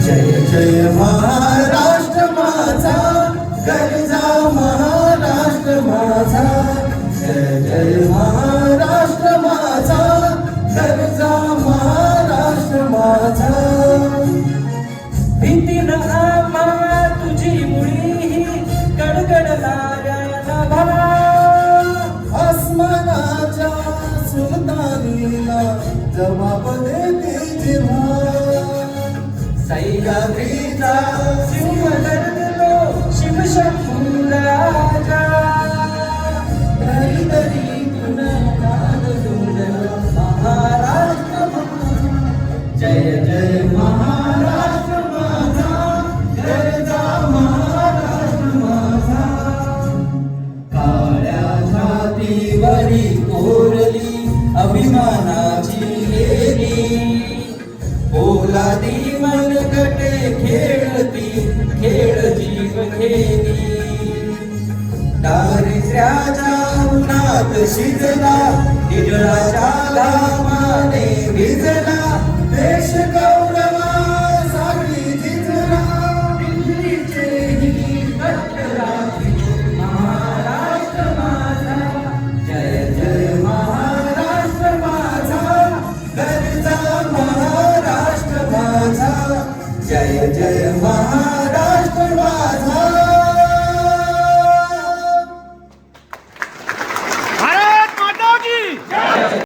जय जय महाराष्ट्र माझा, गरजा महाराष्ट्र माझा. जय जय महाराष्ट्र माझा, गरजा महाराष्ट्र माझा. भीतीनं आम्हा तुझी मुळी कडकडणाऱ्या नभा, आसमानाच्या सुलतानीला जबाब देते जेव्हा. सह्याद्रीचा सिंह गर्जलो शिवशंभू राजा, धरित्रीतून नाद गुंजला महाराष्ट्र माझा. जय जय महाराष्ट्र माझा, गरजा महाराष्ट्र माझा. काळ्या छातीवरी कोरली अभिमानाची लेणी, पोलादी मनगटे खेळती खेळ जीव घेणी. दारिद्र्याच्या उन्हात शिजला, हिजळाच्या घामाने भिजला, देश गौरवासाठी झिजला. दिल्लीचे ही कटराची महाराष्ट्र माझा. जय जय महाराष्ट्र माझा, गरजा महाराष्ट्र माझा. जय जय महाराष्ट्र.